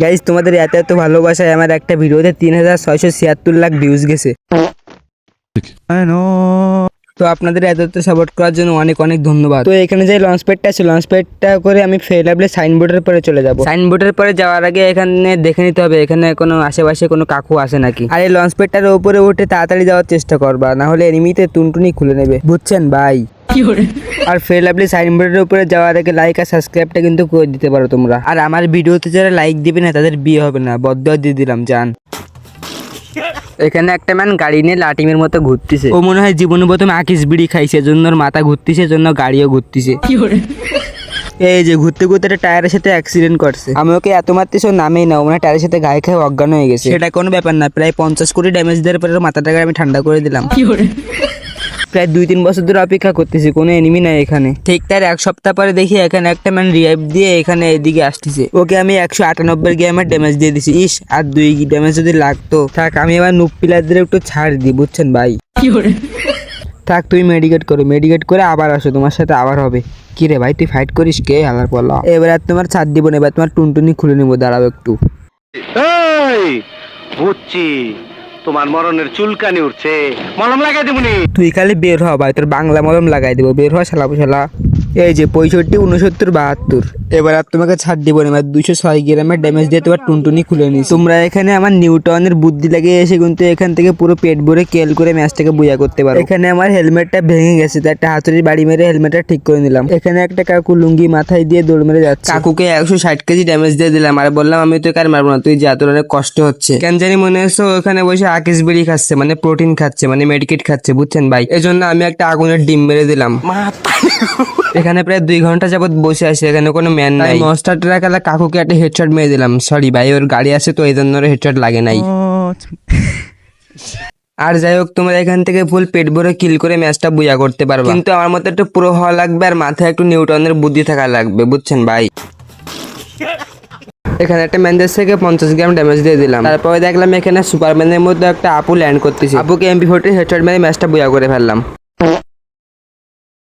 Guys তোমাদের এত এত ভালোবাসায় আমার একটা ভিডিওতে 3676 লাখ ভিউজ গেছে। তো আপনাদের এত এত সাপোর্ট করার জন্য অনেক অনেক ধন্যবাদ। তো এখানে যে লঞ্চ প্যাডটা আছে, লঞ্চ প্যাডটা করে আমি ফেলাবলে সাইনবোর্ডের পরে চলে যাব। সাইনবোর্ডের পরে যাওয়ার আগে এখানে দেখে নিতে হবে এখানে কোনো আশেপাশে কোনো কাকু আছে নাকি। আর এই লঞ্চ প্যাডটার উপরে উঠে তাড়াতাড়ি যাওয়ার চেষ্টা করবা, না হলে এনিমিতে টুনটুনি খুলে নেবে, বুঝছেন ভাই। আর ফেলাবলি সাইনবোর্ডের উপরে যাওয়ার আগে লাইক আর সাবস্ক্রাইবটা কিন্তু করে দিতে পারো তোমরা। আর আমার ভিডিওতে যারা লাইক দিবে না তাদের বিয়ে হবে না, বদয়া দিয়ে দিলাম জান। এখানে একটা ম্যান গাড়ি নিয়ে লাটিমের মতো ঘুরতেছে। ও মনে হয় জীবনে প্রথমে আকিস বিড়ি খাইছে, জন্য ওর মাথা ঘুরতেছে, জন্য গাড়িও ঘুরতেছে। এই যে ঘুরতে ঘুরতে একটা টায়ারের সাথে অ্যাক্সিডেন্ট করছে। আমি ওকে এত মারতেছি ও নামেই না, মানে টায়ারের সাথে গায়ে খেয়ে অজ্ঞান হয়ে গেছে। সেটা কোনো ব্যাপার না, প্রায় 50 কোটি ড্যামেজ দেওয়ার পরে মাথাটাকে আমি ঠান্ডা করে দিলাম। প্রায় 2-3 বছর ধরে অপেক্ষা করতেছি, কোনো এনিমি নাই এখানে। ঠিক তার এক সপ্তাহ পরে দেখি এখানে একটা ম্যান রিভাইভ দিয়ে এখানে এদিকে আসতেছে। ওকে আমি 198 গেমের ড্যামেজ দিয়ে দিছি। ইস, আর 2 ড্যামেজ যদি লাগতো। থাক আমি এবার নুপ প্লেয়ারদের একটু ছাড় দিই, বুঝছেন ভাই। থাক তুমি মেডিকেট করো, মেডিকেট করে আবার আসো, তোমার সাথে আবার হবে। কি রে ভাই তুই ফাইট করিস কে আলার পলা? এবার আর তোমার ছাড় দিব না, এবার তোমার টুনটুনি খুলে নেবো, দাঁড়াও একটু। বুঝছি তোমার মরণের চুলকানি উঠছে, মলম লাগাই দেবনি। তুই খালি বের হ ভাই, তোর বাংলা মলম লাগাই দেবো, বের হ শালা শালা। এই যে 65, 69, 72। এবার আর তোমাকে ছাড় দিব না, এবার 206 গ্রামের ড্যামেজ দিয়ে তোমার টুনটুনি খুলে নিস। তোমরা এখানে আমার নিউটনের বুদ্ধি লাগিয়ে এসে কিন্তু এখান থেকে পুরো পেট ভরে কেল করে ম্যাচটাকে বুয়া করতে পারো। এখানে আমার হেলমেটটা ভেঙে গেছে, তো একটা হাতুড়ির বাড়ি মেরে হেলমেটটা ঠিক করে নিলাম। এখানে একটা কাকু লুঙ্গি মাথায় দিয়ে দৌড় মেরে যাচ্ছে। কাকুকে 160 কেজি ড্যামেজ দিয়ে দিলাম, আর বললাম আমি তোকে আর মারবো না, তুই যা, তোর অনেক কষ্ট হচ্ছে। কেন জানি মনে হচ্ছে ওখানে বসে আকিস বিড়ি খাচ্ছে, মানে প্রোটিন খাচ্ছে, মানে মেডিকেট খাচ্ছে, বুঝছেন ভাই। এজন্য আমি একটা আগুনের ডিম মেরে দিলাম। এখানে প্রায় 2 ঘন্টা যাবত বসে আছে, এখানে কোনো ম্যান নাই। মনস্টার ট্রাক আলা কাকুকে একটা হেডশট মেরে দিলাম। সরি ভাই, ওর গাড়ি আছে তো এই জন্য হেডশট লাগে নাই। আর যাই হোক, তোমরা এখান থেকে ফুল পেট ভরে কিল করে ম্যাচটা বুয়া করতে পারবে, কিন্তু আমার মতো একটু পুরো হওয়া লাগবে আর মাথায় একটু নিউটনের বুদ্ধি থাকা লাগবে, বুঝছেন ভাই। এখানে একটা ম্যানদের থেকে 50 গ্রাম ড্যামেজ দিয়ে দিলাম। তারপরে দেখলাম এখানে সুপারম্যানের মধ্যে একটা আপু ল্যান্ড করতেছে। আপুকে MP40 হেডশট মেরে ম্যাচটা বুয়া করে ফেললাম।